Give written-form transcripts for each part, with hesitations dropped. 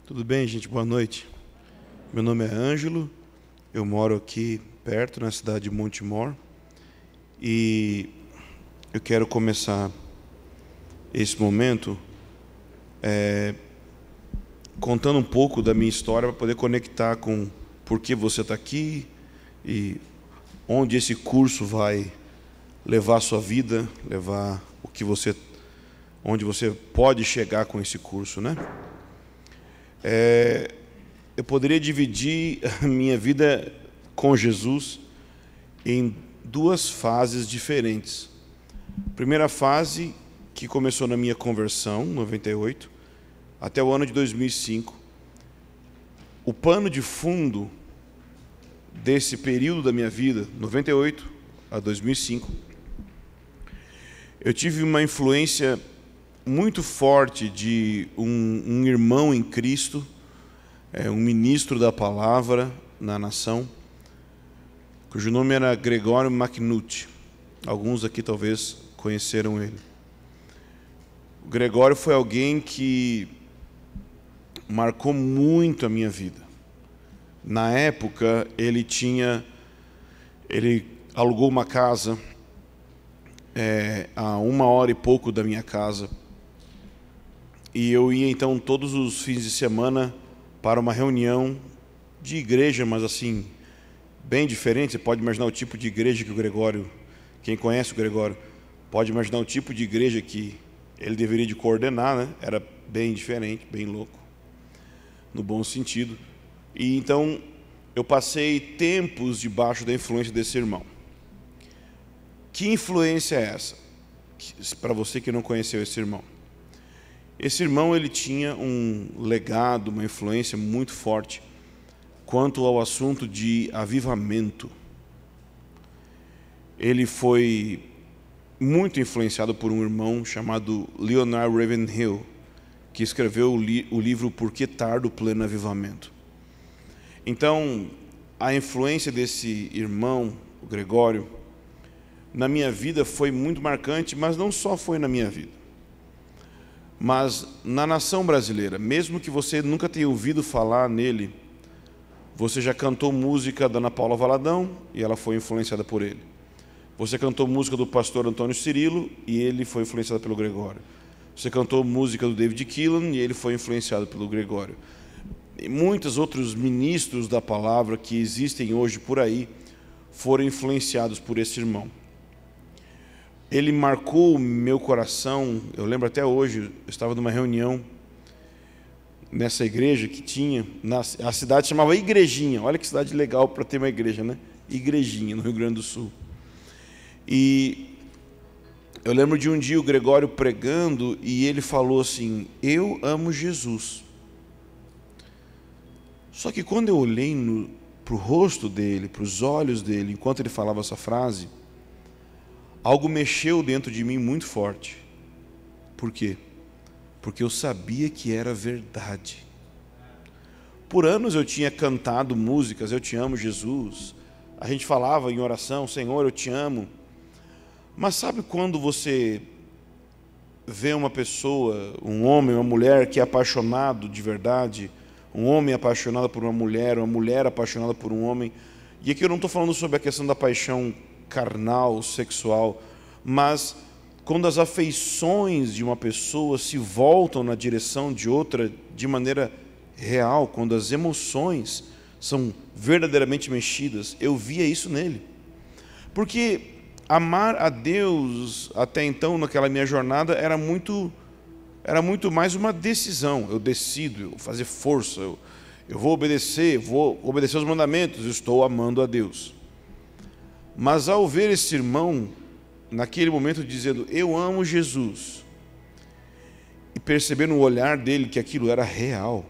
Tudo bem, gente? Boa noite. Meu nome é Ângelo, eu moro aqui perto, na cidade de Montemor, e eu quero começar esse momento contando um pouco da minha história para poder conectar com por que você está aqui e onde esse curso vai levar a sua vida, levar onde você pode chegar com esse curso, né? Eu poderia dividir a minha vida com Jesus em duas fases diferentes. Primeira fase, que começou na minha conversão, em 98, até o ano de 2005. O pano de fundo desse período da minha vida, 98 a 2005, eu tive uma influência muito forte de um irmão em Cristo, um ministro da palavra na nação, cujo nome era Gregório McNutt. Alguns aqui talvez conheceram ele. O Gregório foi alguém que marcou muito a minha vida. Na época, ele alugou uma casa a 1 hora e pouco da minha casa, e eu ia então todos os fins de semana para uma reunião de igreja, mas assim, bem diferente. Você pode imaginar o tipo de igreja que o Gregório, quem conhece o Gregório, pode imaginar o tipo de igreja que ele deveria de coordenar, né? Era bem diferente, bem louco, no bom sentido. E então eu passei tempos debaixo da influência desse irmão. Que influência é essa? Para você que não conheceu esse irmão. Esse irmão, ele tinha um legado, uma influência muito forte quanto ao assunto de avivamento. Ele foi muito influenciado por um irmão chamado Leonard Ravenhill, que escreveu o livro Por que Tardo o Pleno Avivamento. Então, a influência desse irmão, o Gregório, na minha vida foi muito marcante, mas não só foi na minha vida, mas na nação brasileira. Mesmo que você nunca tenha ouvido falar nele, você já cantou música da Ana Paula Valadão e ela foi influenciada por ele. Você cantou música do pastor Antônio Cirilo e ele foi influenciado pelo Gregório. Você cantou música do David Keelan e ele foi influenciado pelo Gregório. E muitos outros ministros da palavra que existem hoje por aí foram influenciados por esse irmão. Ele marcou o meu coração. Eu lembro até hoje, eu estava numa reunião nessa igreja que tinha, a cidade chamava Igrejinha. Olha que cidade legal para ter uma igreja, né? Igrejinha, no Rio Grande do Sul. E eu lembro de um dia o Gregório pregando e ele falou assim: eu amo Jesus. Só que quando eu olhei para o rosto dele, para os olhos dele, enquanto ele falava essa frase, algo mexeu dentro de mim muito forte. Por quê? Porque eu sabia que era verdade. Por anos eu tinha cantado músicas, eu te amo, Jesus. A gente falava em oração, Senhor, eu te amo. Mas sabe quando você vê uma pessoa, um homem, uma mulher que é apaixonado de verdade, um homem apaixonado por uma mulher apaixonada por um homem, e aqui eu não estou falando sobre a questão da paixão carnal, sexual, mas quando as afeições de uma pessoa se voltam na direção de outra de maneira real, quando as emoções são verdadeiramente mexidas, eu via isso nele. Porque amar a Deus até então, naquela minha jornada, era muito mais uma decisão. Eu decido, eu vou fazer força, eu vou obedecer os mandamentos, eu estou amando a Deus. Mas ao ver esse irmão, naquele momento, dizendo, eu amo Jesus, e perceber no olhar dele que aquilo era real,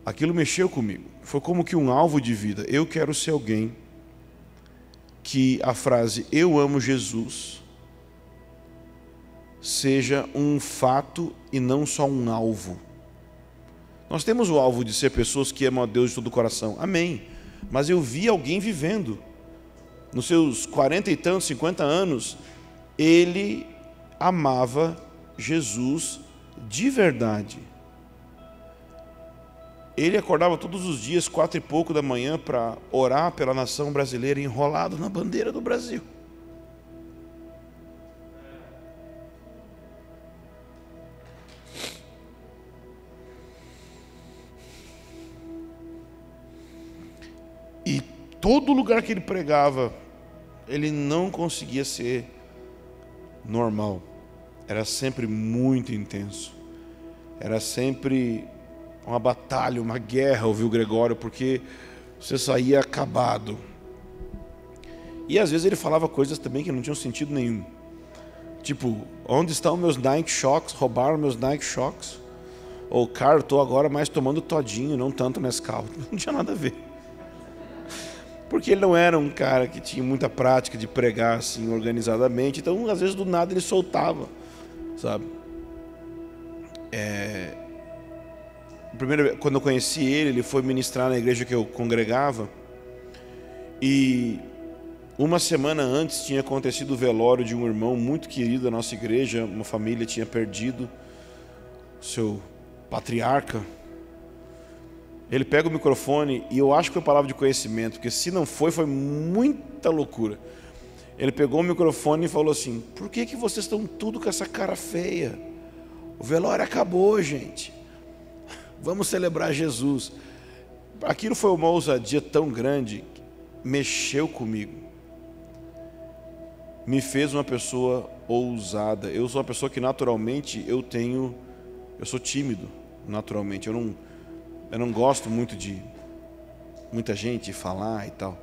aquilo mexeu comigo. Foi como que um alvo de vida. Eu quero ser alguém que a frase, eu amo Jesus, seja um fato e não só um alvo. Nós temos o alvo de ser pessoas que amam a Deus de todo o coração. Amém. Mas eu vi alguém vivendo, nos seus 40 e tantos, 50 anos, ele amava Jesus de verdade. Ele acordava todos os dias, 4h pouco da manhã, para orar pela nação brasileira, enrolado na bandeira do Brasil. E todo lugar que ele pregava, ele não conseguia ser normal. Era sempre muito intenso. Era sempre uma batalha, uma guerra, ouvir o Gregório, porque você saía acabado. E às vezes ele falava coisas também que não tinham sentido nenhum. Tipo, onde estão meus Nike Shox? Roubaram meus Nike Shox? Ou, cara, estou agora mais tomando todinho, não tanto Nescau. Não tinha nada a ver. Porque ele não era um cara que tinha muita prática de pregar assim organizadamente. Então, às vezes, do nada ele soltava, sabe? Primeiro, quando eu conheci ele foi ministrar na igreja que eu congregava. E uma semana antes tinha acontecido o velório de um irmão muito querido da nossa igreja. Uma família tinha perdido seu patriarca. Ele pega o microfone, e eu acho que foi palavra de conhecimento, porque se não foi, foi muita loucura. Ele pegou o microfone e falou assim: por que vocês estão tudo com essa cara feia? O velório acabou, gente. Vamos celebrar Jesus. Aquilo foi uma ousadia tão grande, mexeu comigo. Me fez uma pessoa ousada. Eu sou uma pessoa que naturalmente eu sou tímido, naturalmente. Eu não gosto muito de muita gente falar e tal.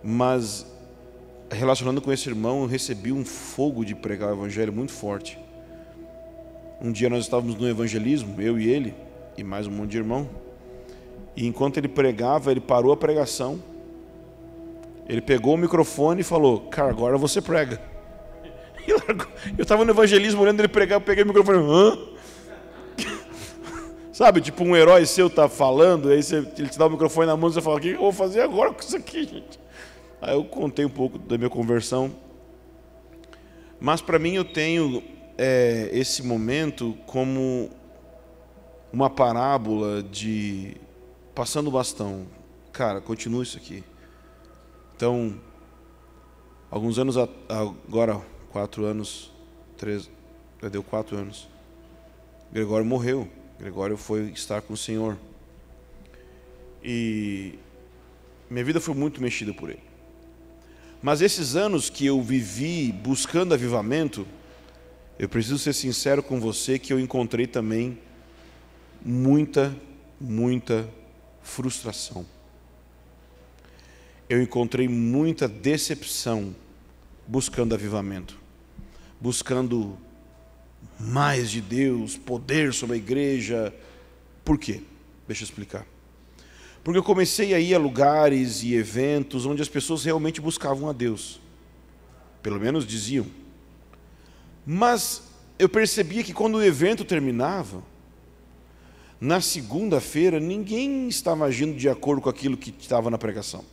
Mas, relacionando com esse irmão, eu recebi um fogo de pregar o evangelho muito forte. Um dia nós estávamos no evangelismo, eu e ele, e mais um monte de irmão. E enquanto ele pregava, ele parou a pregação. Ele pegou o microfone e falou: cara, agora você prega. Eu estava no evangelismo olhando ele pregar, eu peguei o microfone. Hã? Sabe, tipo um herói seu tá falando, aí ele te dá o microfone na mão e você fala: o que eu vou fazer agora com isso aqui, gente? Aí eu contei um pouco da minha conversão. Mas para mim eu tenho esse momento como uma parábola de passando o bastão. Cara, continua isso aqui. Então, alguns anos, agora 4 anos, 3, já deu 4 anos, Gregório morreu. Gregório foi estar com o Senhor. E minha vida foi muito mexida por ele. Mas esses anos que eu vivi buscando avivamento, eu preciso ser sincero com você que eu encontrei também muita frustração. Eu encontrei muita decepção buscando avivamento, buscando mais de Deus, poder sobre a igreja. Por quê? Deixa eu explicar. Porque eu comecei a ir a lugares e eventos onde as pessoas realmente buscavam a Deus. Pelo menos diziam. Mas eu percebia que quando o evento terminava, na segunda-feira, ninguém estava agindo de acordo com aquilo que estava na pregação.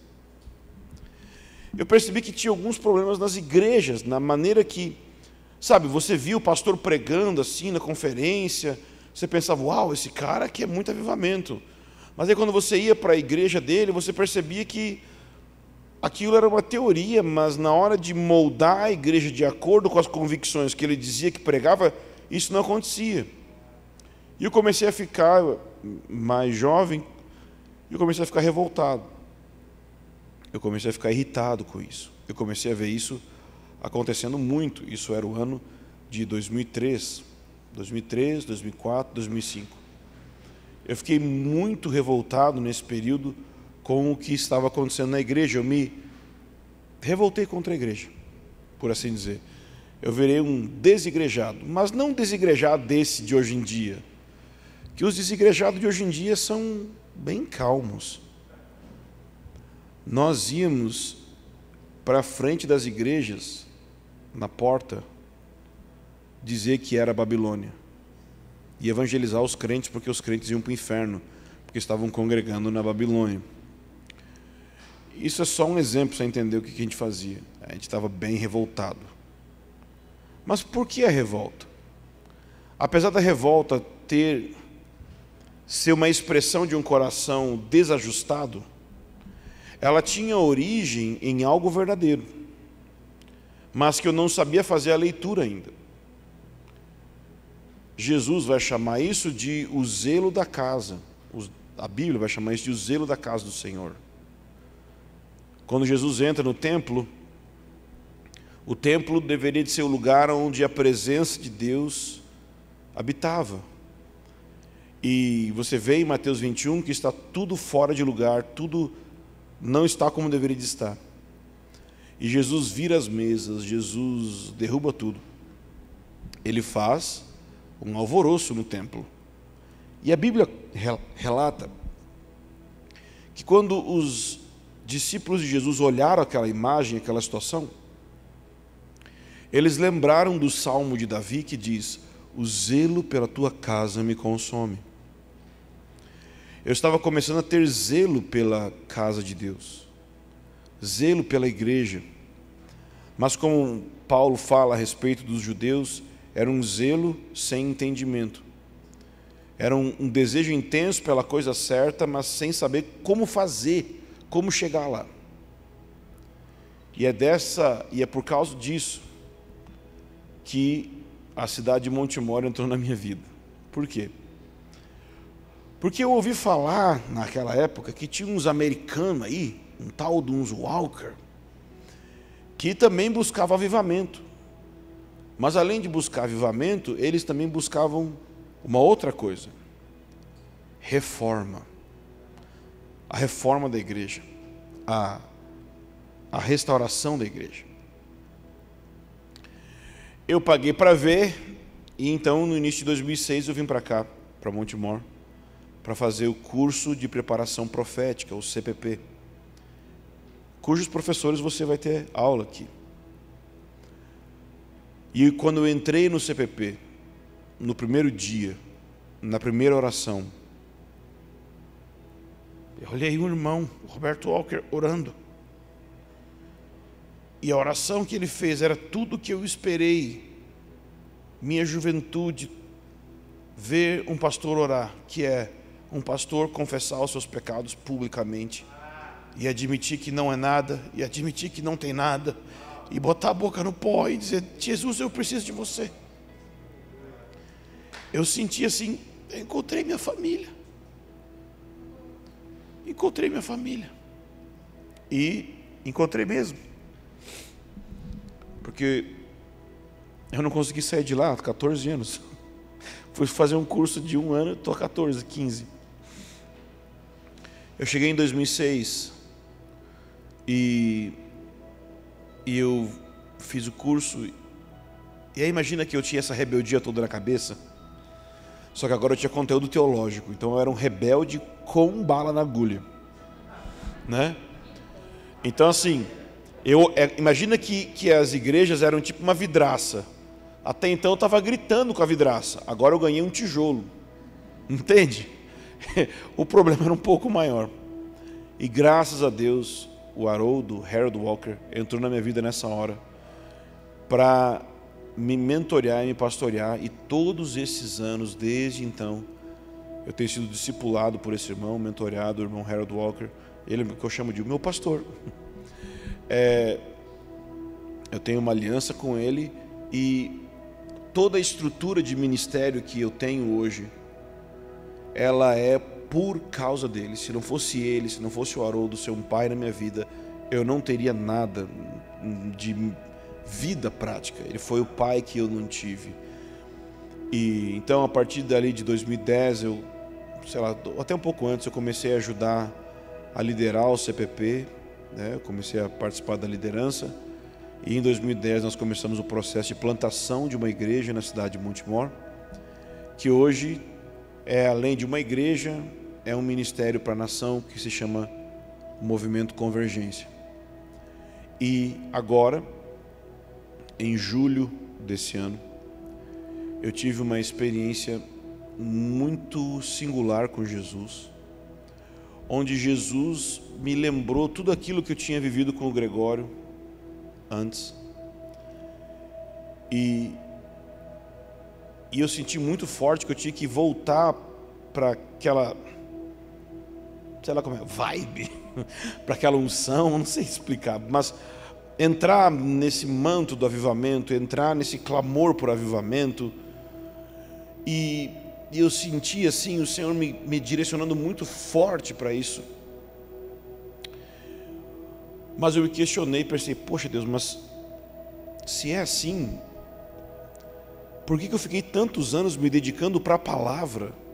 Eu percebi que tinha alguns problemas nas igrejas, na maneira que, sabe, você via o pastor pregando assim na conferência, você pensava: uau, esse cara aqui é muito avivamento. Mas aí quando você ia para a igreja dele, você percebia que aquilo era uma teoria, mas na hora de moldar a igreja de acordo com as convicções que ele dizia que pregava, isso não acontecia. E eu comecei a ficar mais jovem, e eu comecei a ficar revoltado. Eu comecei a ficar irritado com isso. Eu comecei a ver isso acontecendo muito. Isso era o ano de 2003, 2004, 2005. Eu fiquei muito revoltado nesse período com o que estava acontecendo na igreja. Eu me revoltei contra a igreja, por assim dizer. Eu virei um desigrejado, mas não um desigrejado desse de hoje em dia, que os desigrejados de hoje em dia são bem calmos. Nós íamos para a frente das igrejas, na porta, dizer que era Babilônia e evangelizar os crentes, porque os crentes iam para o inferno, porque estavam congregando na Babilônia. Isso é só um exemplo para você entender o que a gente fazia. A gente estava bem revoltado. Mas por que a revolta? Apesar da revolta ter ser uma expressão de um coração desajustado, ela tinha origem em algo verdadeiro, mas que eu não sabia fazer a leitura ainda. Jesus vai chamar isso de o zelo da casa. A Bíblia vai chamar isso de o zelo da casa do Senhor. Quando Jesus entra no templo, o templo deveria de ser o lugar onde a presença de Deus habitava. E você vê em Mateus 21 que está tudo fora de lugar, tudo não está como deveria de estar. E Jesus vira as mesas, Jesus derruba tudo. Ele faz um alvoroço no templo. E a Bíblia relata que quando os discípulos de Jesus olharam aquela imagem, aquela situação, eles lembraram do Salmo de Davi que diz: o zelo pela tua casa me consome. Eu estava começando a ter zelo pela casa de Deus, zelo pela igreja, mas como Paulo fala a respeito dos judeus, era um zelo sem entendimento, era um desejo intenso pela coisa certa, mas sem saber como fazer, como chegar lá. E é por causa disso que a cidade de Montemor entrou na minha vida. Por quê? Porque eu ouvi falar naquela época que tinha uns americanos aí, um tal de uns Walker, que também buscava avivamento. Mas além de buscar avivamento, eles também buscavam uma outra coisa: reforma. A reforma da igreja, a restauração da igreja. Eu paguei para ver, e então no início de 2006 eu vim para cá, para Montemor, para fazer o curso de preparação profética, o CPP, cujos professores você vai ter aula aqui. E quando eu entrei no CPP, no primeiro dia, na primeira oração, eu olhei um irmão, o Roberto Walker, orando. E a oração que ele fez era tudo o que eu esperei, minha juventude, ver um pastor orar, que é um pastor confessar os seus pecados publicamente, e admitir que não é nada, e admitir que não tem nada, e botar a boca no pó e dizer: Jesus, eu preciso de você. Eu senti assim, eu encontrei minha família. Encontrei minha família. E encontrei mesmo. Porque eu não consegui sair de lá há 14 anos. Fui fazer um curso de 1 ano, estou há 14, 15. Eu cheguei em 2006 e eu fiz o curso. E aí imagina que eu tinha essa rebeldia toda na cabeça. Só que agora eu tinha conteúdo teológico. Então eu era um rebelde com bala na agulha, né? Então assim, imagina que as igrejas eram tipo uma vidraça. Até então eu estava gritando com a vidraça. Agora eu ganhei um tijolo. Entende? O problema era um pouco maior. E graças a Deus, o Harold Walker entrou na minha vida nessa hora para me mentorear e me pastorear. E todos esses anos, desde então, eu tenho sido discipulado por esse irmão, mentoreado, o irmão Harold Walker. Ele que eu chamo de meu pastor. Eu tenho uma aliança com ele e toda a estrutura de ministério que eu tenho hoje, ela é por causa dele. Se não fosse ele, se não fosse o Haroldo ser um pai na minha vida, eu não teria nada de vida prática. Ele foi o pai que eu não tive. E então a partir dali de 2010, até um pouco antes, eu comecei a ajudar a liderar o CPP, né? Eu comecei a participar da liderança. E em 2010 nós começamos o processo de plantação de uma igreja na cidade de Montemor, que hoje além de uma igreja, é um ministério para a nação que se chama Movimento Convergência. E agora, em julho desse ano, eu tive uma experiência muito singular com Jesus, onde Jesus me lembrou tudo aquilo que eu tinha vivido com o Gregório antes. E eu senti muito forte que eu tinha que voltar para aquela, sei lá como é, vibe, para aquela unção, não sei explicar, mas entrar nesse manto do avivamento, entrar nesse clamor por avivamento, e eu senti assim o Senhor me direcionando muito forte para isso. Mas eu me questionei e pensei, poxa Deus, mas se é assim, por que eu fiquei tantos anos me dedicando para a palavra?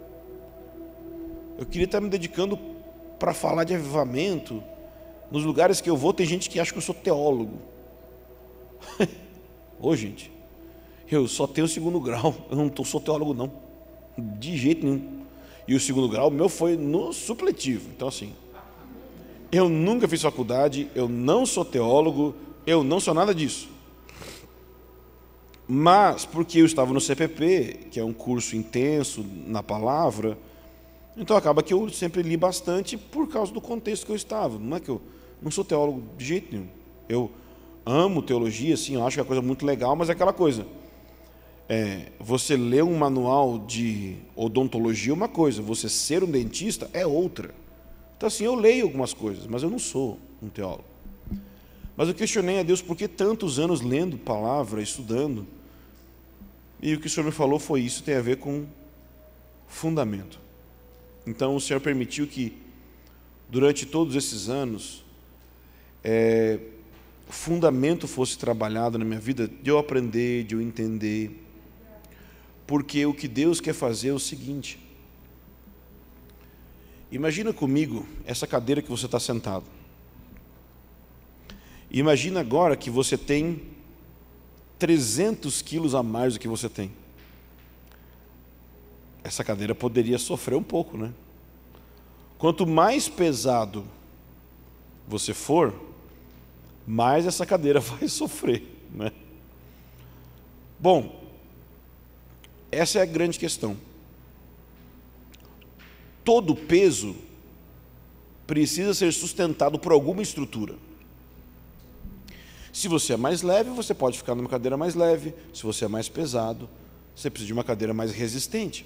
Eu queria estar me dedicando para falar de avivamento. Nos lugares que eu vou tem gente que acha que eu sou teólogo. Ô gente, eu só tenho o 2º grau, eu não sou teólogo não, de jeito nenhum. E o 2º grau meu foi no supletivo, então assim, eu nunca fiz faculdade, eu não sou teólogo, eu não sou nada disso. Mas porque eu estava no CPP, que é um curso intenso na palavra, então acaba que eu sempre li bastante por causa do contexto que eu estava. Não é que eu não sou teólogo de jeito nenhum. Eu amo teologia, sim, eu acho que é uma coisa muito legal, mas é aquela coisa. Você ler um manual de odontologia é uma coisa, você ser um dentista é outra. Então assim, eu leio algumas coisas, mas eu não sou um teólogo. Mas eu questionei a Deus por que tantos anos lendo palavra, estudando. E o que o Senhor me falou foi isso, tem a ver com fundamento. Então o Senhor permitiu que durante todos esses anos fundamento fosse trabalhado na minha vida, de eu aprender, de eu entender. Porque o que Deus quer fazer é o seguinte: imagina comigo essa cadeira que você está sentado. Imagina agora que você tem 300 quilos a mais do que você tem. Essa cadeira poderia sofrer um pouco, né? Quanto mais pesado você for, mais essa cadeira vai sofrer, né? Bom, essa é a grande questão. Todo peso precisa ser sustentado por alguma estrutura. Se você é mais leve, você pode ficar numa cadeira mais leve. Se você é mais pesado, você precisa de uma cadeira mais resistente.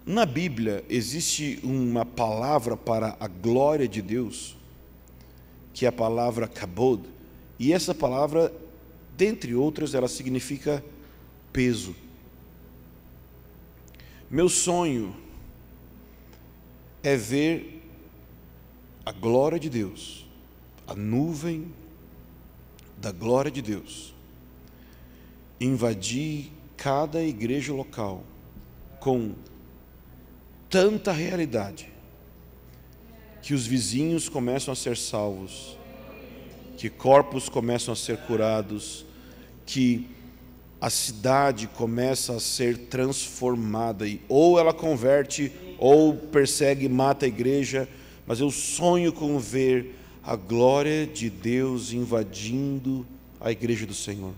Na Bíblia existe uma palavra para a glória de Deus, que é a palavra kabod, e essa palavra, dentre outras, ela significa peso. Meu sonho é ver a glória de Deus, a nuvem da glória de Deus, invadir cada igreja local com tanta realidade que os vizinhos começam a ser salvos, que corpos começam a ser curados, que a cidade começa a ser transformada, e ou ela converte, ou persegue e mata a igreja, mas eu sonho com ver a glória de Deus invadindo a igreja do Senhor.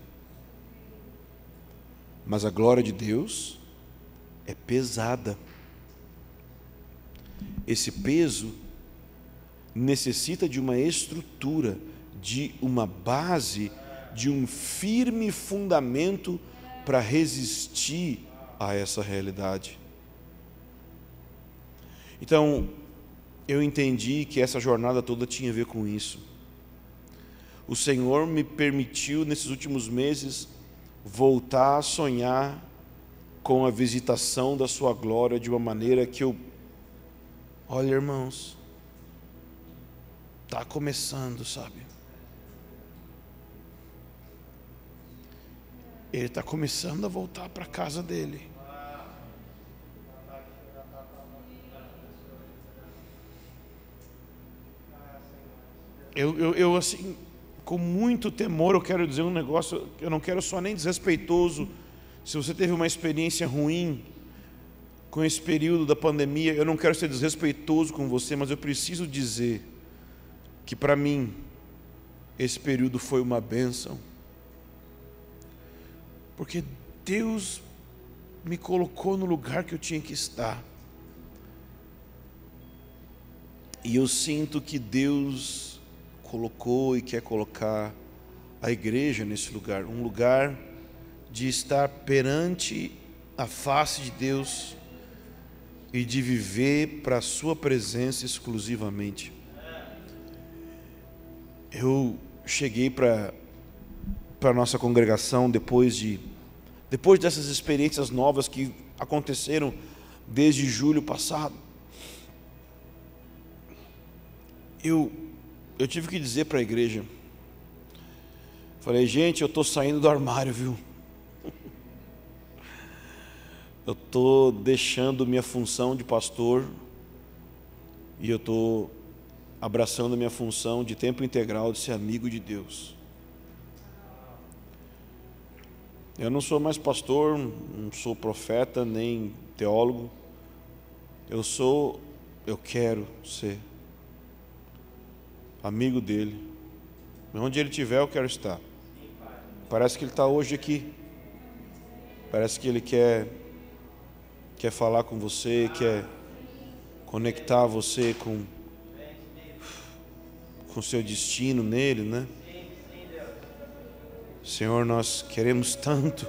Mas a glória de Deus é pesada. Esse peso necessita de uma estrutura, de uma base, de um firme fundamento para resistir a essa realidade. Então, eu entendi que essa jornada toda tinha a ver com isso. O Senhor me permitiu, nesses últimos meses, voltar a sonhar com a visitação da sua glória de uma maneira que eu... Olha, irmãos, está começando, sabe? Ele está começando a voltar para a casa dele. Eu assim, com muito temor, eu quero dizer um negócio, eu não quero só nem desrespeitoso. Se você teve uma experiência ruim com esse período da pandemia, eu não quero ser desrespeitoso com você, mas eu preciso dizer que para mim esse período foi uma bênção, porque Deus me colocou no lugar que eu tinha que estar, e eu sinto que Deus colocou e quer colocar a igreja nesse lugar, um lugar de estar perante a face de Deus e de viver para a sua presença exclusivamente. Eu cheguei para a nossa congregação depois dessas experiências novas que aconteceram desde julho passado. Eu tive que dizer para a igreja, falei, gente, eu estou saindo do armário, viu? Eu estou deixando minha função de pastor e eu estou abraçando minha função de tempo integral de ser amigo de Deus. Eu não sou mais pastor, não sou profeta, nem teólogo. Eu quero ser amigo dele. Onde ele estiver, eu quero estar. Parece que ele está hoje aqui. Parece que ele quer falar com você, quer conectar você com o seu destino nele, né? Senhor, nós queremos tanto.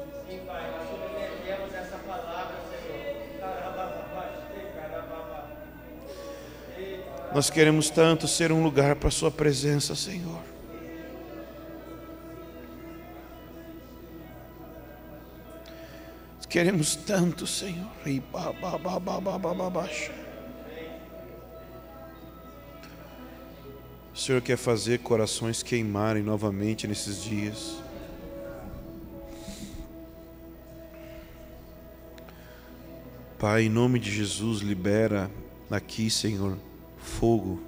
Nós queremos tanto ser um lugar para a sua presença, Senhor. Queremos tanto, Senhor. O Senhor quer fazer corações queimarem novamente nesses dias. Pai, em nome de Jesus, libera aqui, Senhor, fogo.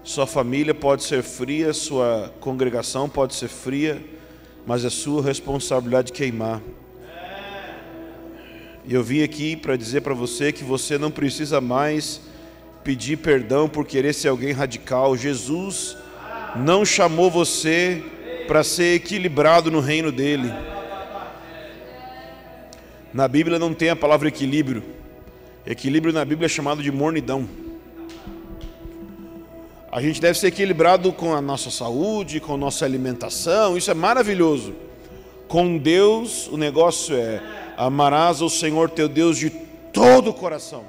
Sua família pode ser fria, sua congregação pode ser fria, mas é sua responsabilidade queimar. E eu vim aqui para dizer para você que você não precisa mais pedir perdão por querer ser alguém radical. Jesus não chamou você para ser equilibrado no reino dele. Na Bíblia não tem a palavra equilíbrio. Equilíbrio na Bíblia é chamado de mornidão. A gente deve ser equilibrado com a nossa saúde, com a nossa alimentação, isso é maravilhoso. Com Deus, o negócio é: amarás ao Senhor teu Deus de todo o coração,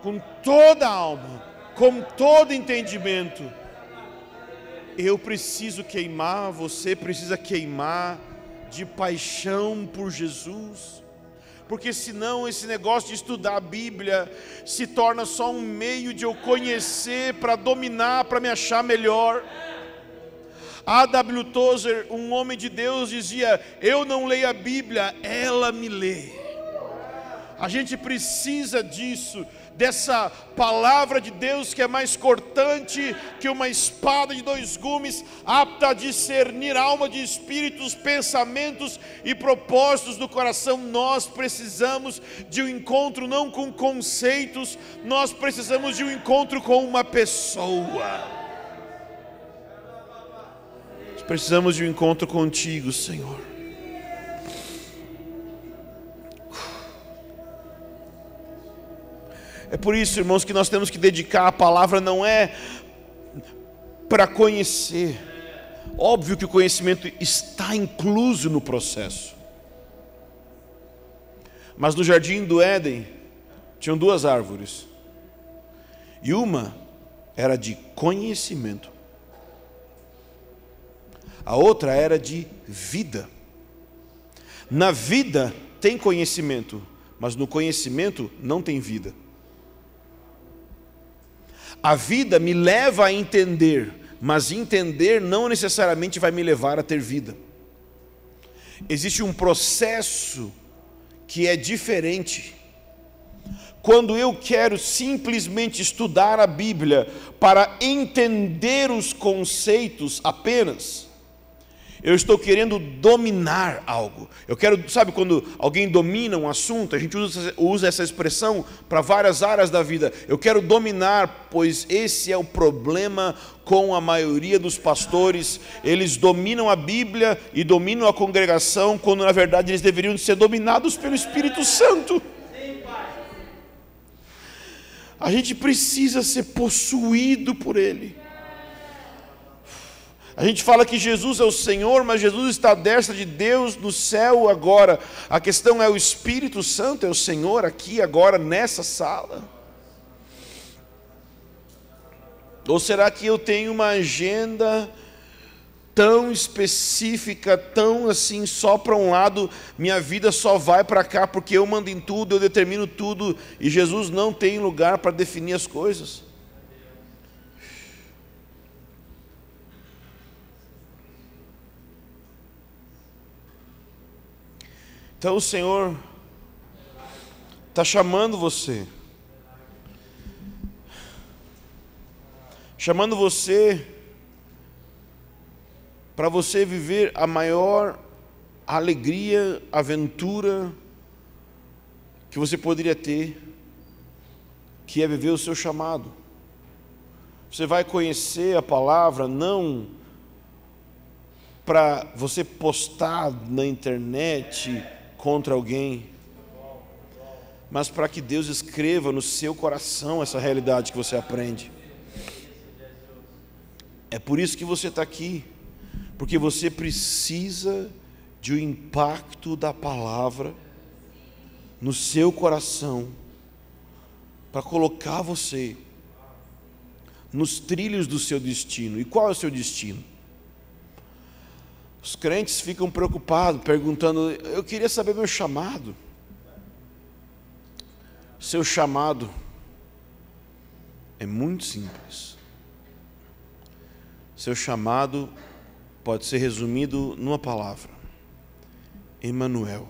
com toda a alma, com todo entendimento. Eu preciso queimar, você precisa queimar de paixão por Jesus. Porque senão esse negócio de estudar a Bíblia se torna só um meio de eu conhecer, para dominar, para me achar melhor. A.W. Tozer, um homem de Deus, dizia: eu não leio a Bíblia, ela me lê. A gente precisa disso, dessa palavra de Deus que é mais cortante que uma espada de dois gumes, apta a discernir alma de espíritos, pensamentos e propósitos do coração. Nós precisamos de um encontro não com conceitos, nós precisamos de um encontro com uma pessoa. Nós precisamos de um encontro contigo, Senhor. É por isso, irmãos, que nós temos que dedicar. A palavra não é para conhecer. Óbvio que o conhecimento está incluso no processo. Mas no jardim do Éden tinham duas árvores. E uma era de conhecimento. A outra era de vida. Na vida tem conhecimento, mas no conhecimento não tem vida. A vida me leva a entender, mas entender não necessariamente vai me levar a ter vida. Existe um processo que é diferente. Quando eu quero simplesmente estudar a Bíblia para entender os conceitos apenas, eu estou dominar algo. Eu quero, sabe quando alguém domina um assunto? A gente usa essa expressão para várias áreas da vida. Eu quero dominar, pois esse é o problema com a maioria dos pastores. Eles dominam a Bíblia e dominam a congregação, quando na verdade eles deveriam ser dominados pelo Espírito Santo. A gente precisa ser possuído por Ele. A gente fala que Jesus é o Senhor, mas Jesus está à destra de Deus no céu agora. A questão é: o Espírito Santo é o Senhor aqui agora nessa sala? Ou será que eu tenho uma agenda tão específica, tão assim, só para um lado, minha vida só vai para cá porque eu mando em tudo, eu determino tudo, e Jesus não tem lugar para definir as coisas? Então o Senhor está chamando você, para você viver a maior alegria, aventura que você poderia ter, que é viver o seu chamado. Você vai conhecer a palavra não para você postar na internet contra alguém, mas para que Deus escreva no seu coração essa realidade que você aprende. É por isso que você está aqui, porque você precisa de um impacto da palavra no seu coração, para colocar você nos trilhos do seu destino. E qual é o seu destino? Os crentes ficam preocupados, perguntando: eu queria saber meu chamado. Seu chamado é muito simples. Seu chamado pode ser resumido numa palavra: Emmanuel.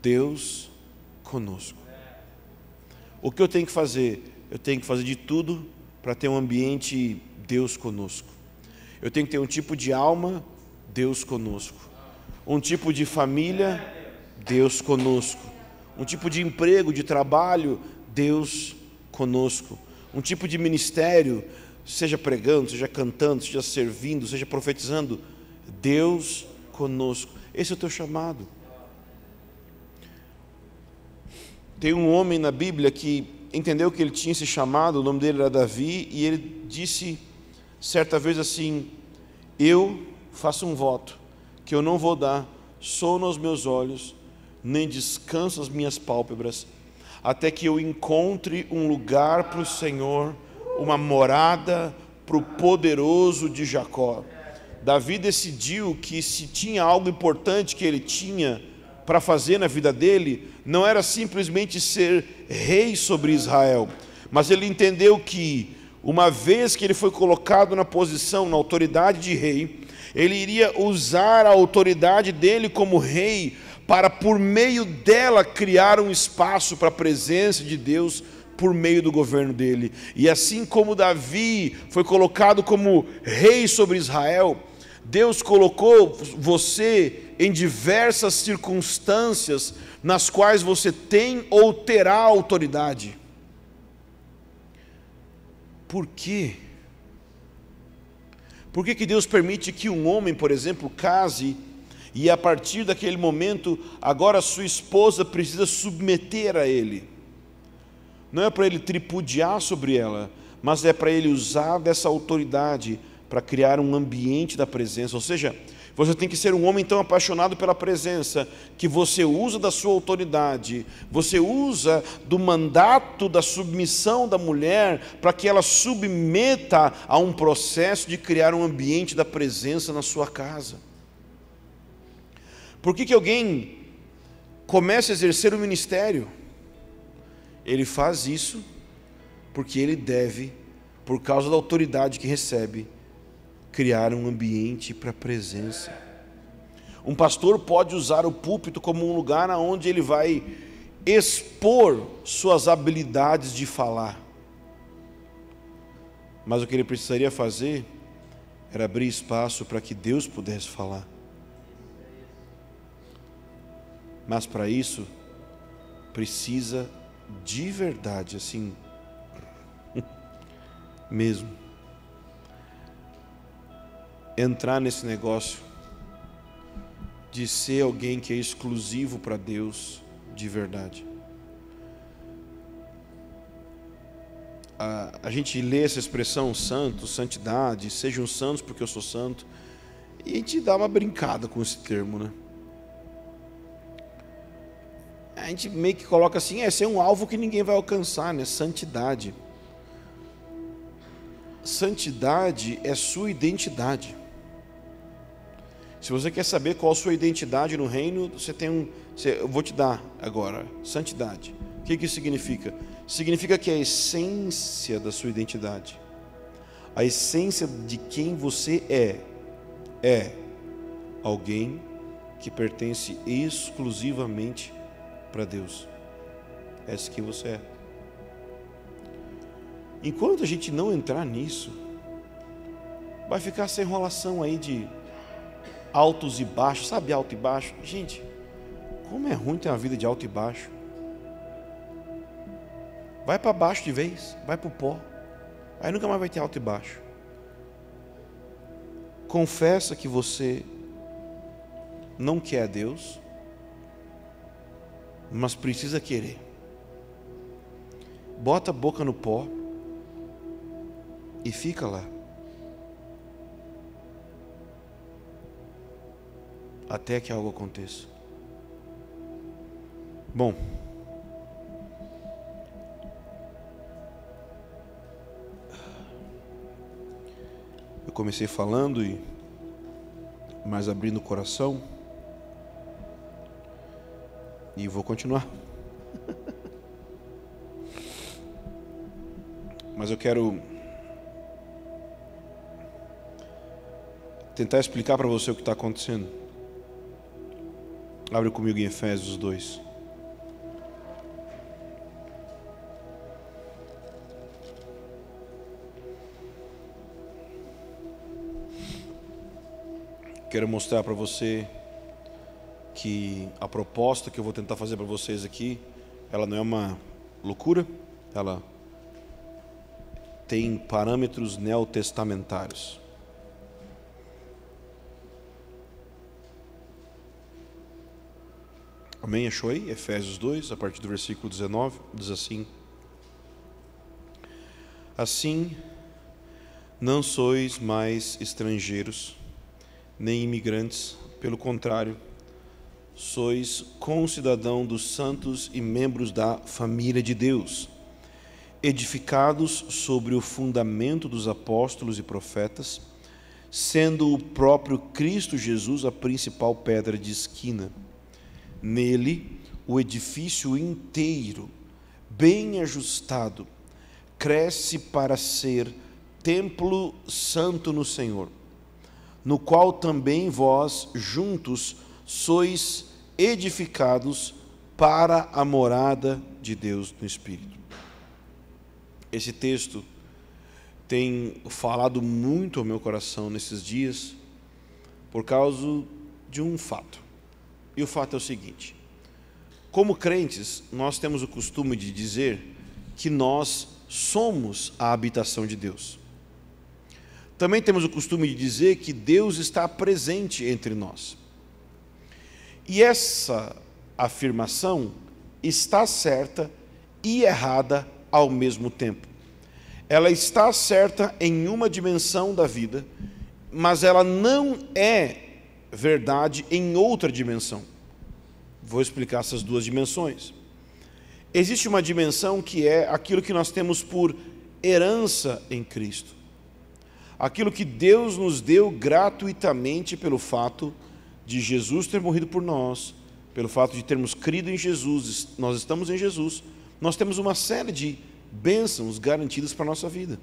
Deus conosco. O que eu tenho que fazer? Eu tenho que fazer de tudo para ter um ambiente Deus conosco. Eu tenho que ter um tipo de alma, Deus conosco. Um tipo de família, Deus conosco. Um tipo de emprego, de trabalho, Deus conosco. Um tipo de ministério, seja pregando, seja cantando, seja servindo, seja profetizando, Deus conosco. Esse é o teu chamado. Tem um homem na Bíblia que entendeu que ele tinha esse chamado, o nome dele era Davi, e ele disse certa vez assim: eu faço um voto, que eu não vou dar sono aos meus olhos, nem descanso às minhas pálpebras, até que eu encontre um lugar para o Senhor, uma morada para o poderoso de Jacó. Davi decidiu que se tinha algo importante que ele tinha para fazer na vida dele, não era simplesmente ser rei sobre Israel, mas ele entendeu que, uma vez que ele foi colocado na posição, na autoridade de rei, ele iria usar a autoridade dele como rei para, por meio dela, criar um espaço para a presença de Deus por meio do governo dele. E assim como Davi foi colocado como rei sobre Israel, Deus colocou você em diversas circunstâncias nas quais você tem ou terá autoridade. Por quê? Por que Deus permite que um homem, por exemplo, case e a partir daquele momento, agora sua esposa precisa submeter a ele? Não é para ele tripudiar sobre ela, mas é para ele usar dessa autoridade para criar um ambiente da presença. Ou seja, você tem que ser um homem tão apaixonado pela presença, que você usa da sua autoridade, você usa do mandato da submissão da mulher, para que ela submeta a um processo de criar um ambiente da presença na sua casa. Por que alguém começa a exercer o ministério? Ele faz isso porque ele deve, por causa da autoridade que recebe, criar um ambiente para a presença. Um pastor pode usar o púlpito como um lugar onde ele vai expor suas habilidades de falar, mas o que ele precisaria fazer era abrir espaço para que Deus pudesse falar. Mas para isso precisa de verdade, assim mesmo, entrar nesse negócio de ser alguém que é exclusivo para Deus de verdade. a gente lê essa expressão santo, santidade, sejam santos porque eu sou santo, e a gente dá uma brincada com esse termo, né? A gente meio que coloca assim, esse é um alvo que ninguém vai alcançar, né? Santidade. Santidade é sua identidade. Se você quer saber qual a sua identidade no reino, eu vou te dar agora, santidade. O que isso significa? Significa que a essência da sua identidade, a essência de quem você é alguém que pertence exclusivamente para Deus. Esse quem você é. Enquanto a gente não entrar nisso, vai ficar essa enrolação aí de altos e baixos. Sabe alto e baixo? Gente, como é ruim ter uma vida de alto e baixo. Vai para baixo de vez, vai para o pó. Aí nunca mais vai ter alto e baixo. Confessa que você não quer Deus, mas precisa querer. Bota a boca no pó e fica lá. Até que algo aconteça. Bom, eu comecei falando mas abrindo o coração, e vou continuar. Mas eu quero tentar explicar para você o que está acontecendo. Abre comigo em Efésios 2. Quero mostrar para você que a proposta que eu vou tentar fazer para vocês aqui, ela não é uma loucura, ela tem parâmetros neotestamentários. Amém? Achou aí? Efésios 2, a partir do versículo 19, diz assim: assim, não sois mais estrangeiros, nem imigrantes, pelo contrário, sois concidadão dos santos e membros da família de Deus, edificados sobre o fundamento dos apóstolos e profetas, sendo o próprio Cristo Jesus a principal pedra de esquina. Nele, o edifício inteiro, bem ajustado, cresce para ser templo santo no Senhor, no qual também vós juntos sois edificados para a morada de Deus no Espírito. Esse texto tem falado muito ao meu coração nesses dias por causa de um fato. E o fato é o seguinte: como crentes, nós temos o costume de dizer que nós somos a habitação de Deus. Também temos o costume de dizer que Deus está presente entre nós. E essa afirmação está certa e errada ao mesmo tempo. Ela está certa em uma dimensão da vida, mas ela não é verdade em outra dimensão. Vou explicar essas duas dimensões. Existe uma dimensão que é aquilo que nós temos por herança em Cristo. Aquilo que Deus nos deu gratuitamente pelo fato de Jesus ter morrido por nós, pelo fato de termos crido em Jesus, nós estamos em Jesus, nós temos uma série de bênçãos garantidas para a nossa vida.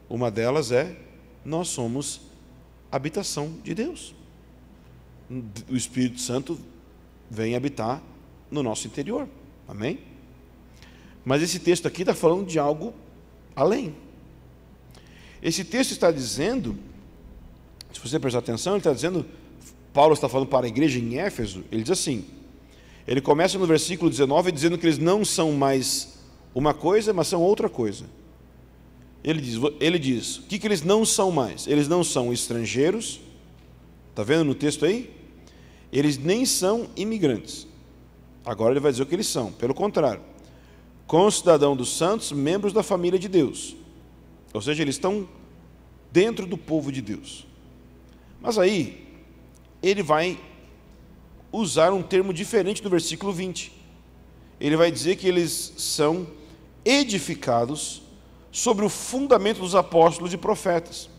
Uma delas é, nós somos habitação de Deus. O Espírito Santo vem habitar no nosso interior. Amém? Mas esse texto aqui está falando de algo além. Esse texto está dizendo, se você prestar atenção, ele está dizendo, Paulo está falando para a igreja em Éfeso, ele diz assim, ele começa no versículo 19 dizendo que eles não são mais uma coisa, mas são outra coisa. Ele diz, o que eles não são mais? Eles não são estrangeiros, está vendo no texto aí? Eles nem são imigrantes. Agora ele vai dizer o que eles são, pelo contrário, concidadão dos santos, membros da família de Deus. Ou seja, eles estão dentro do povo de Deus. Mas aí, ele vai usar um termo diferente do versículo 20. Ele vai dizer que eles são edificados sobre o fundamento dos apóstolos e profetas.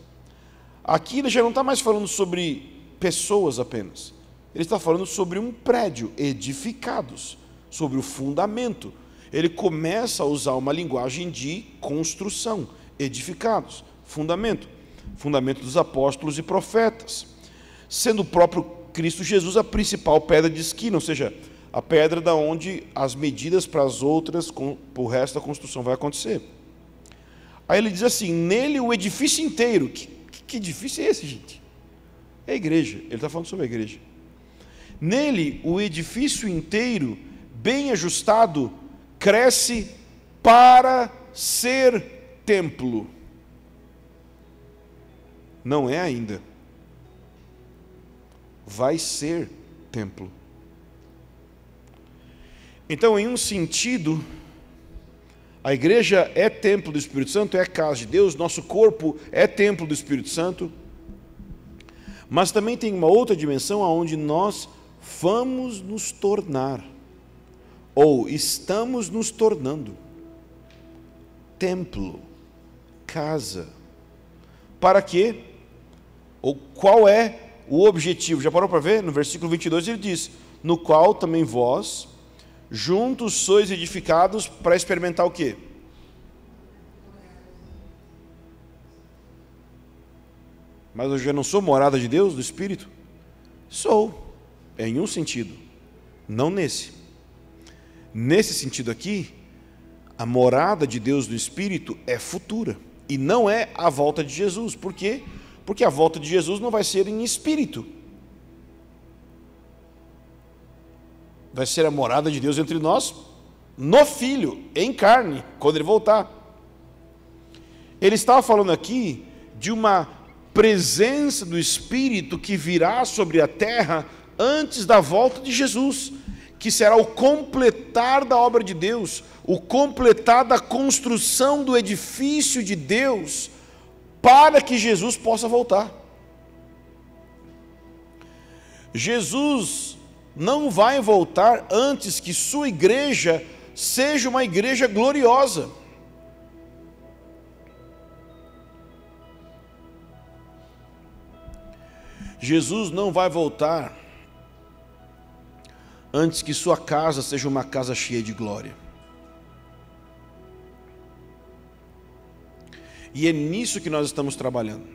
Aqui ele já não está mais falando sobre pessoas apenas. Ele está falando sobre um prédio, edificados, sobre o fundamento. Ele começa a usar uma linguagem de construção, edificados, fundamento dos apóstolos e profetas, sendo o próprio Cristo Jesus a principal pedra de esquina, ou seja, a pedra da onde as medidas para as outras, para o resto da construção vai acontecer. Aí ele diz assim, nele o edifício inteiro. Que edifício é esse, gente? É a igreja, ele está falando sobre a igreja. Nele o edifício inteiro, bem ajustado, cresce para ser templo. Não é ainda. Vai ser templo. Então, em um sentido, a igreja é templo do Espírito Santo, é casa de Deus, nosso corpo é templo do Espírito Santo, mas também tem uma outra dimensão onde nós vamos nos tornar, ou estamos nos tornando, templo, casa. Para quê? Ou qual é o objetivo? Já parou para ver? No versículo 22 ele diz, no qual também vós, juntos sois edificados para experimentar o quê? Mas eu já não sou morada de Deus, do Espírito? Sou, em um sentido, não nesse. Nesse sentido aqui, a morada de Deus do Espírito é futura, e não é a volta de Jesus. Por quê? Porque a volta de Jesus não vai ser em espírito. Vai ser a morada de Deus entre nós, no Filho, em carne, quando Ele voltar. Ele estava falando aqui de uma presença do Espírito que virá sobre a terra antes da volta de Jesus, que será o completar da obra de Deus, o completar da construção do edifício de Deus, para que Jesus possa voltar. Jesus não vai voltar antes que sua igreja seja uma igreja gloriosa. Jesus não vai voltar antes que sua casa seja uma casa cheia de glória. E é nisso que nós estamos trabalhando.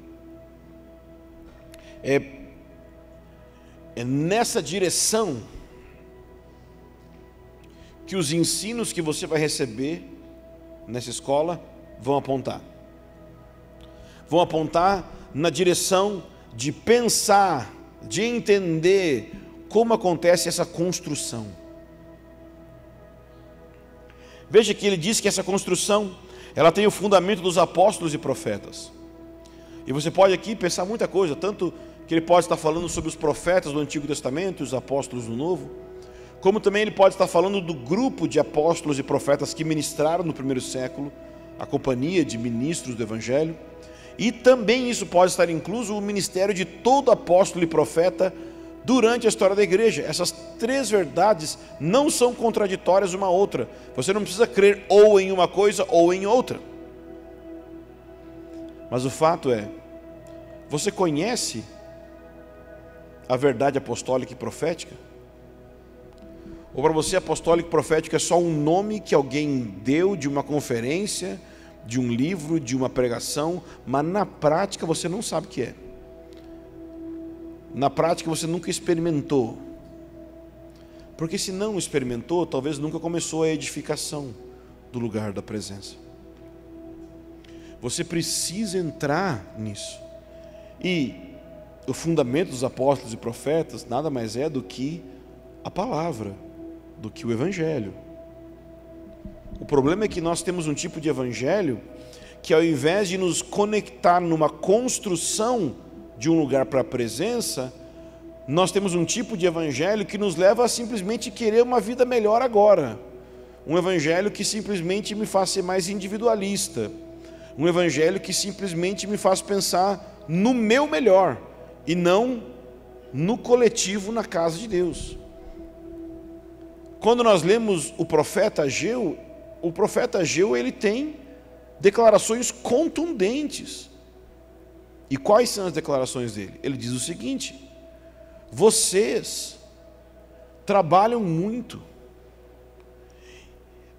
É nessa direção que os ensinos que você vai receber nessa escola vão apontar. Vão apontar na direção de pensar, de entender como acontece essa construção. Veja que ele diz que essa construção, ela tem o fundamento dos apóstolos e profetas. E você pode aqui pensar muita coisa, tanto que ele pode estar falando sobre os profetas do Antigo Testamento e os apóstolos do Novo, como também ele pode estar falando do grupo de apóstolos e profetas que ministraram no primeiro século, a companhia de ministros do Evangelho, e também isso pode estar incluso o ministério de todo apóstolo e profeta durante a história da igreja. Essas três verdades não são contraditórias uma à outra. Você não precisa crer ou em uma coisa ou em outra. Mas o fato é, você conhece a verdade apostólica e profética? Ou para você apostólico e profético é só um nome que alguém deu de uma conferência, de um livro, de uma pregação, mas na prática você não sabe o que é. Na prática você nunca experimentou. Porque se não experimentou, talvez nunca começou a edificação do lugar da presença. Você precisa entrar nisso. E o fundamento dos apóstolos e profetas nada mais é do que a palavra, do que o Evangelho. O problema é que nós temos um tipo de Evangelho que, ao invés de nos conectar numa construção de um lugar para a presença, nós temos um tipo de Evangelho que nos leva a simplesmente querer uma vida melhor agora, Um evangelho que simplesmente me faz ser mais individualista. Um evangelho que simplesmente me faz pensar no meu melhor e não no coletivo na casa de Deus. Quando nós lemos o profeta Ageu ele tem declarações contundentes. E quais são as declarações dele? Ele diz o seguinte: vocês trabalham muito,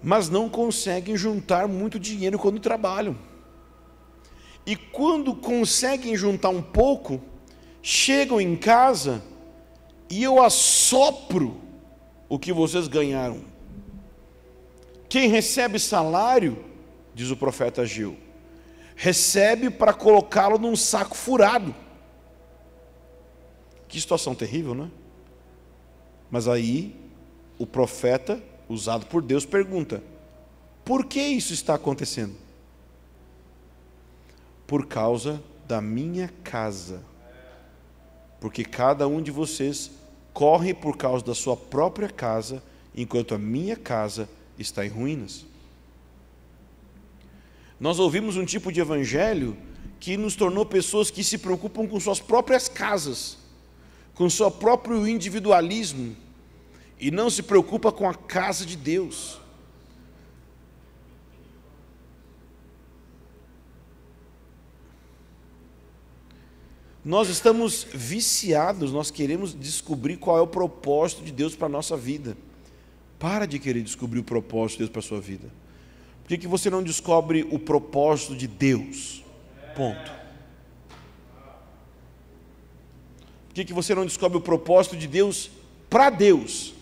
mas não conseguem juntar muito dinheiro quando trabalham. E quando conseguem juntar um pouco, chegam em casa e eu assopro o que vocês ganharam. Quem recebe salário, diz o profeta Ageu, recebe para colocá-lo num saco furado. Que situação terrível, não é? Mas aí o profeta, usado por Deus, pergunta: por que isso está acontecendo? Por causa da minha casa. Porque cada um de vocês corre por causa da sua própria casa, enquanto a minha casa está em ruínas. Nós ouvimos um tipo de evangelho que nos tornou pessoas que se preocupam com suas próprias casas, com seu próprio individualismo, e não se preocupa com a casa de Deus. Nós estamos viciados, nós queremos descobrir qual é o propósito de Deus para a nossa vida. Para de querer descobrir o propósito de Deus para a sua vida. Por que você não descobre o propósito de Deus? Ponto. Por que você não descobre o propósito de Deus para Deus?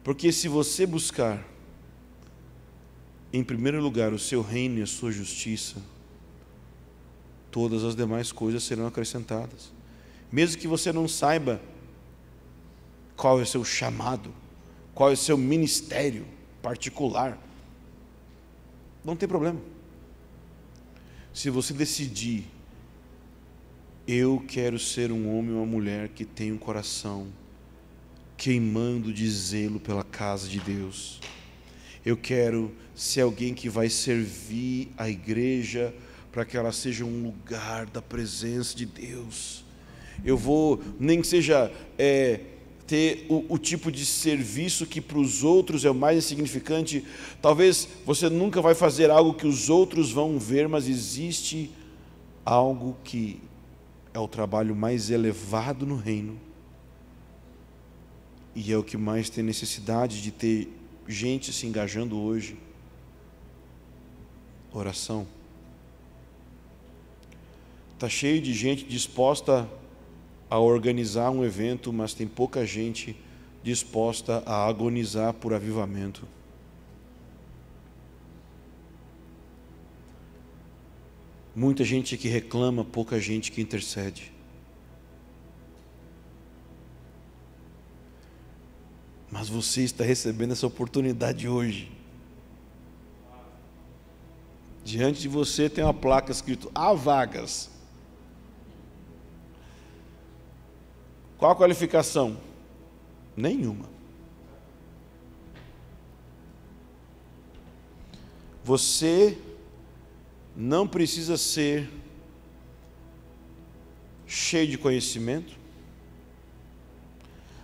Porque se você buscar, em primeiro lugar, o seu reino e a sua justiça, todas as demais coisas serão acrescentadas. Mesmo que você não saiba qual é o seu chamado, qual é o seu ministério particular, não tem problema. Se você decidir, eu quero ser um homem ou uma mulher que tem um coração queimando de zelo pela casa de Deus, eu quero ser alguém que vai servir a igreja para que ela seja um lugar da presença de Deus. Eu vou, nem que seja ter o tipo de serviço que para os outros é o mais insignificante. Talvez você nunca vai fazer algo que os outros vão ver, mas existe algo que é o trabalho mais elevado no reino, e é o que mais tem necessidade de ter gente se engajando hoje. Oração. Está cheio de gente disposta a organizar um evento, mas tem pouca gente disposta a agonizar por avivamento. Muita gente que reclama, pouca gente que intercede. Mas você está recebendo essa oportunidade hoje. Diante de você tem uma placa escrito: há vagas. Qual a qualificação? Nenhuma. Você não precisa ser cheio de conhecimento.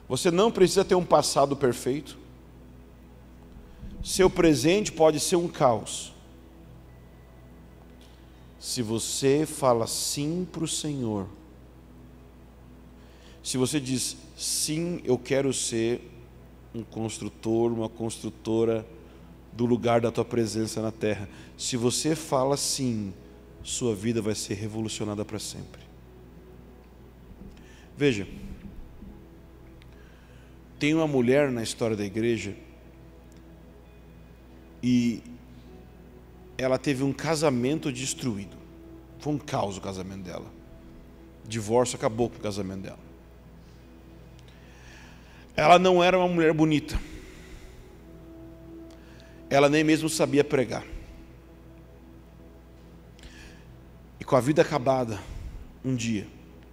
Você não precisa ter um passado perfeito. Seu presente pode ser um caos. Se você fala sim para o Senhor, se você diz sim, eu quero ser um construtor, uma construtora do lugar da tua presença na terra. Se você fala sim, sua vida vai ser revolucionada para sempre. Veja, tem uma mulher na história da igreja e ela teve um casamento destruído. Foi um caos o casamento dela. Divórcio acabou com o casamento dela. Ela não era uma mulher bonita. Ela nem mesmo sabia pregar. E com a vida acabada, um dia,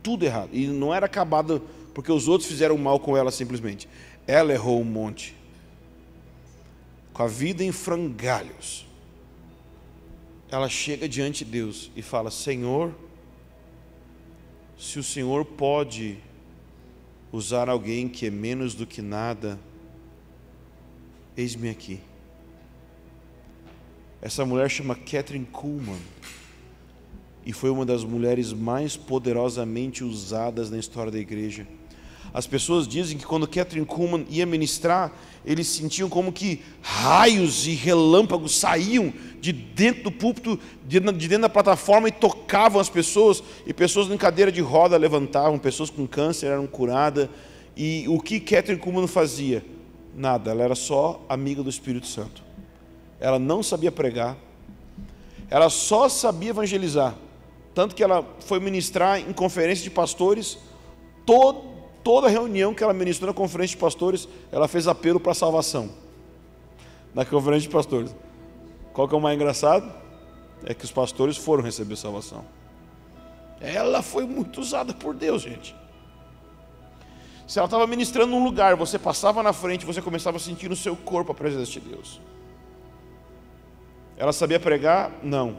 tudo errado. E não era acabada porque os outros fizeram mal com ela simplesmente. ela errou um monte, com a vida em frangalhos, ela chega diante de Deus e fala: Senhor, se o Senhor pode usar alguém que é menos do que nada, eis-me aqui. Essa mulher chama Kathryn Kuhlman e foi uma das mulheres mais poderosamente usadas na história da igreja. As pessoas dizem que quando Kathryn Kuhlman ia ministrar, eles sentiam como que raios e relâmpagos saíam de dentro do púlpito, de dentro da plataforma, e tocavam as pessoas, e pessoas em cadeira de roda levantavam, pessoas com câncer eram curadas. E o que Kathryn Kuhlman fazia? Nada, ela era só amiga do Espírito Santo. Ela não sabia pregar, ela só sabia evangelizar, tanto que ela foi ministrar em conferência de pastores. Toda reunião que ela ministrou na conferência de pastores, ela fez apelo para a salvação. Na conferência de pastores. Qual que é o mais engraçado? É que os pastores foram receber salvação. Ela foi muito usada por Deus, gente. Se ela estava ministrando num lugar, você passava na frente, você começava a sentir no seu corpo a presença de Deus. Ela sabia pregar? Não.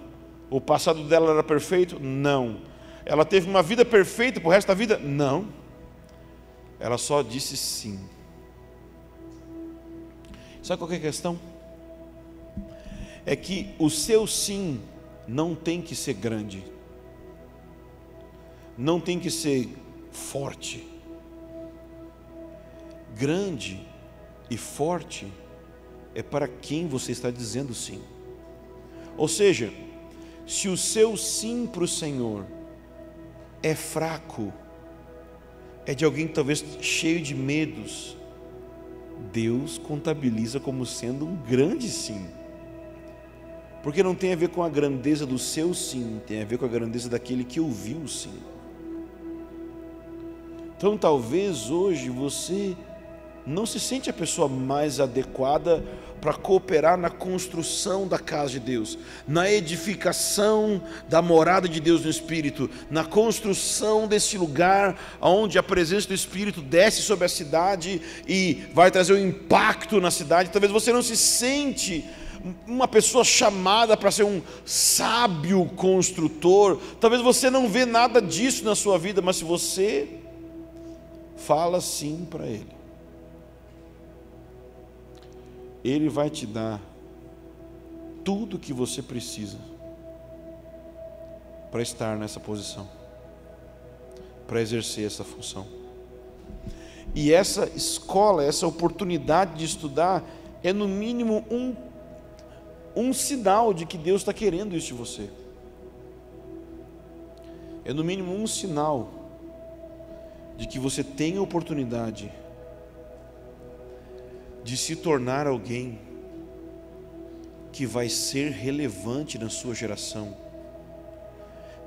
O passado dela era perfeito? Não. Ela teve uma vida perfeita para o resto da vida? Não. Ela só disse sim. Sabe qual que é a questão? É que o seu sim não tem que ser grande, não tem que ser forte. Grande e forte é para quem você está dizendo sim. Ou seja, se o seu sim para o Senhor é fraco, é de alguém talvez cheio de medos, Deus contabiliza como sendo um grande sim. Porque não tem a ver com a grandeza do seu sim, tem a ver com a grandeza daquele que ouviu o sim. Então talvez hoje você não se sente a pessoa mais adequada para cooperar na construção da casa de Deus, na edificação da morada de Deus no Espírito, na construção desse lugar onde a presença do Espírito desce sobre a cidade e vai trazer um impacto na cidade. Talvez você não se sente uma pessoa chamada para ser um sábio construtor, talvez você não vê nada disso na sua vida, mas se você fala sim para Ele, Ele vai te dar tudo o que você precisa para estar nessa posição, para exercer essa função. E essa escola, essa oportunidade de estudar é no mínimo um sinal de que Deus está querendo isso de você. É no mínimo um sinal de que você tem a oportunidade de se tornar alguém que vai ser relevante na sua geração,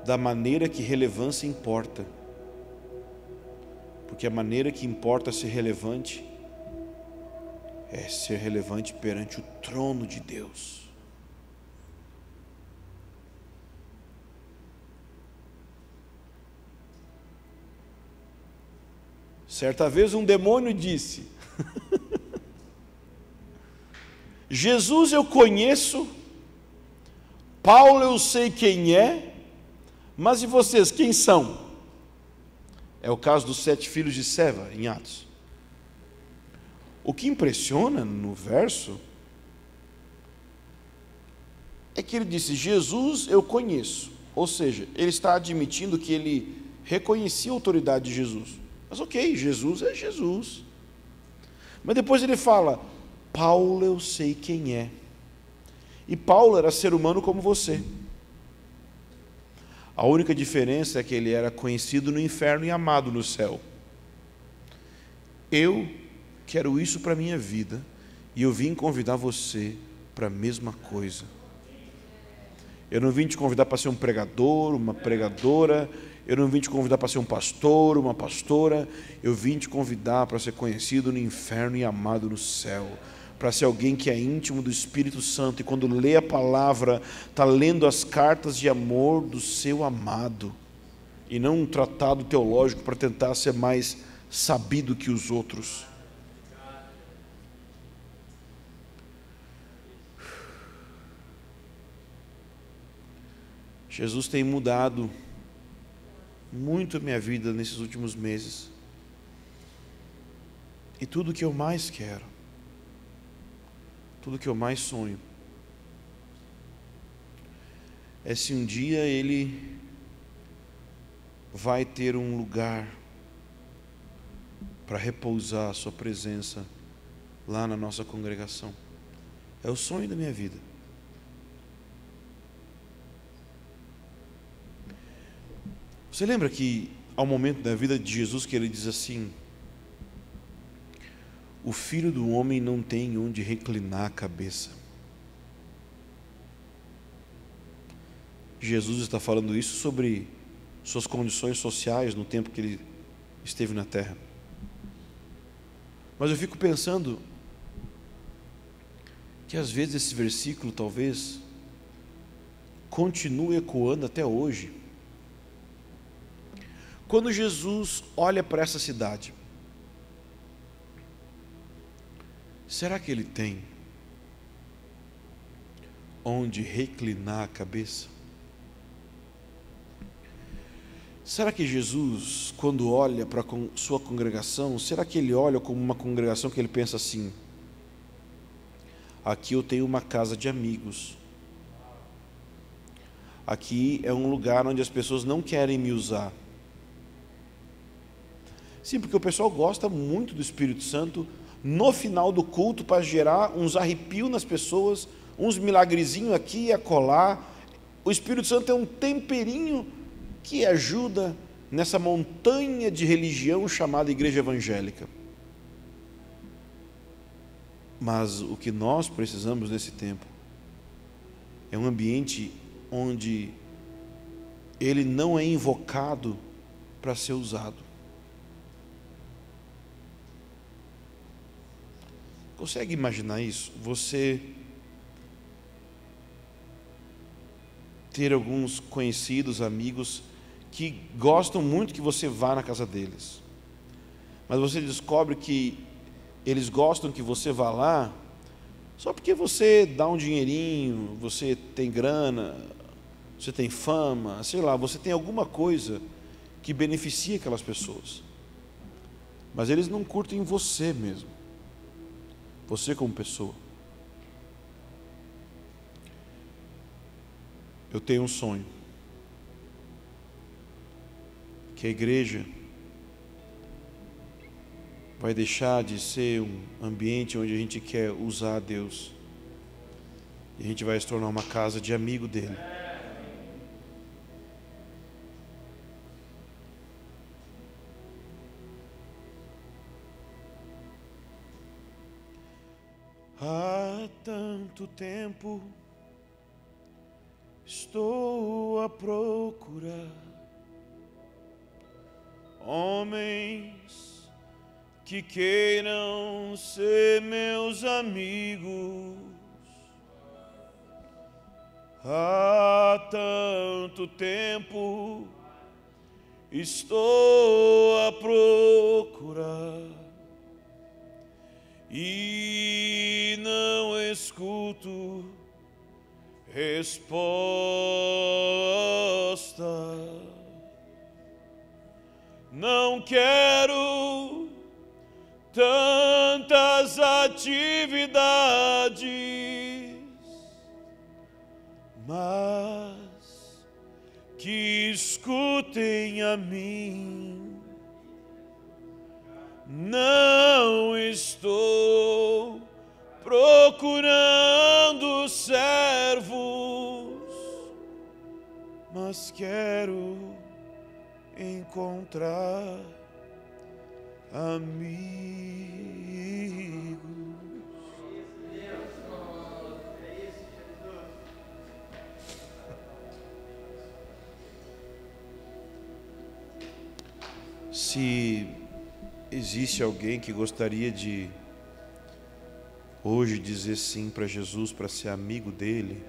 da maneira que relevância importa, porque a maneira que importa ser relevante é ser relevante perante o trono de Deus. Certa vez um demônio disse: Jesus eu conheço, Paulo eu sei quem é, mas e vocês, quem são? É o caso dos 7 filhos de Seva, em Atos. O que impressiona no verso é que ele disse: Jesus eu conheço, ou seja, ele está admitindo que ele reconhecia a autoridade de Jesus. Mas ok, Jesus é Jesus. Mas depois ele fala: Paulo eu sei quem é. E Paulo era ser humano como você. A única diferença é que ele era conhecido no inferno e amado no céu. Eu quero isso para a minha vida, e eu vim convidar você para a mesma coisa. Eu não vim te convidar para ser um pregador, uma pregadora. Eu não vim te convidar para ser um pastor, uma pastora. Eu vim te convidar para ser conhecido no inferno e amado no céu, para ser alguém que é íntimo do Espírito Santo e quando lê a palavra, está lendo as cartas de amor do seu amado, e não um tratado teológico para tentar ser mais sabido que os outros. Jesus tem mudado muito a minha vida nesses últimos meses. E tudo que eu mais quero, tudo que eu mais sonho, é se um dia Ele vai ter um lugar para repousar a sua presença lá na nossa congregação. É o sonho da minha vida. Você lembra que há um momento da vida de Jesus que Ele diz assim: o Filho do Homem não tem onde reclinar a cabeça. Jesus está falando isso sobre suas condições sociais no tempo que Ele esteve na terra. Mas eu fico pensando que às vezes esse versículo talvez continue ecoando até hoje. Quando Jesus olha para essa cidade, será que Ele tem onde reclinar a cabeça? Será que Jesus, quando olha para a sua congregação, será que Ele olha como uma congregação que Ele pensa assim: aqui eu tenho uma casa de amigos, aqui é um lugar onde as pessoas não querem me usar? Sim, porque o pessoal gosta muito do Espírito Santo no final do culto para gerar uns arrepios nas pessoas, uns milagrezinhos aqui e acolá. O Espírito Santo é um temperinho que ajuda nessa montanha de religião chamada igreja evangélica. Mas o que nós precisamos nesse tempo é um ambiente onde Ele não é invocado para ser usado. Consegue imaginar isso? Você ter alguns conhecidos, amigos, que gostam muito que você vá na casa deles, mas você descobre que eles gostam que você vá lá só porque você dá um dinheirinho, você tem grana, você tem fama, sei lá, você tem alguma coisa que beneficia aquelas pessoas, mas eles não curtem você mesmo, você como pessoa. Eu tenho um sonho, que a igreja vai deixar de ser um ambiente onde a gente quer usar a Deus, e a gente vai se tornar uma casa de amigo dele. Há tanto tempo estou a procurar homens que queiram ser meus amigos. Há tanto tempo estou a procurar e não escuto resposta. Não quero tantas atividades, mas que escutem a mim. Não estou procurando servos, mas quero encontrar amigos. Se existe alguém que gostaria de hoje dizer sim para Jesus, para ser amigo dele,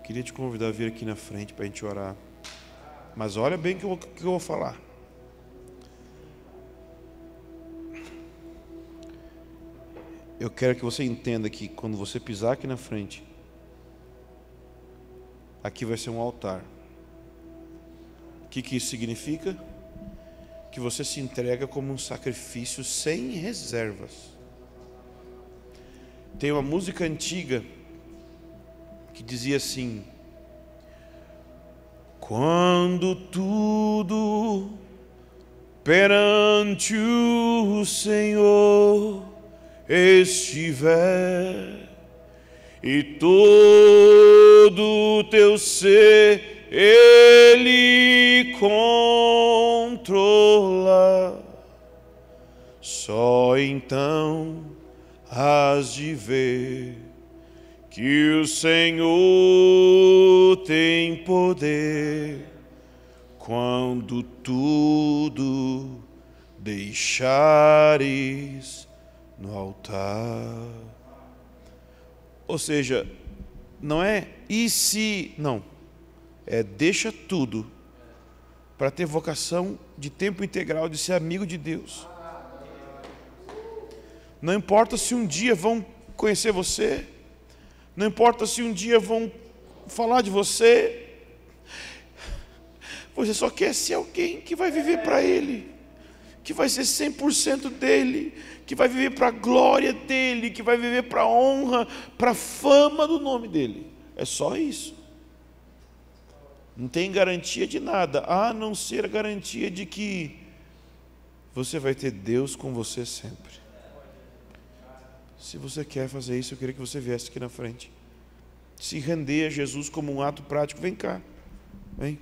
queria te convidar a vir aqui na frente para a gente orar. Mas olha bem o que eu vou falar. Eu quero que você entenda que quando você pisar aqui na frente, aqui vai ser um altar. O que isso significa? Que você se entrega como um sacrifício sem reservas. Tem uma música antiga que dizia assim: quando tudo perante o Senhor estiver e todo o teu ser Ele controla, só então hás de ver que o Senhor tem poder quando tudo deixares no altar. Ou seja, não é e se, não, é deixa tudo para ter vocação de tempo integral, de ser amigo de Deus. Não importa se um dia vão conhecer você, não importa se um dia vão falar de você, você só quer ser alguém que vai viver para Ele, que vai ser 100% dEle, que vai viver para a glória dEle, que vai viver para a honra, para a fama do nome dEle. É só isso. Não tem garantia de nada, a não ser a garantia de que você vai ter Deus com você sempre. Se você quer fazer isso, eu queria que você viesse aqui na frente. Se render a Jesus como um ato prático, vem cá. Vem.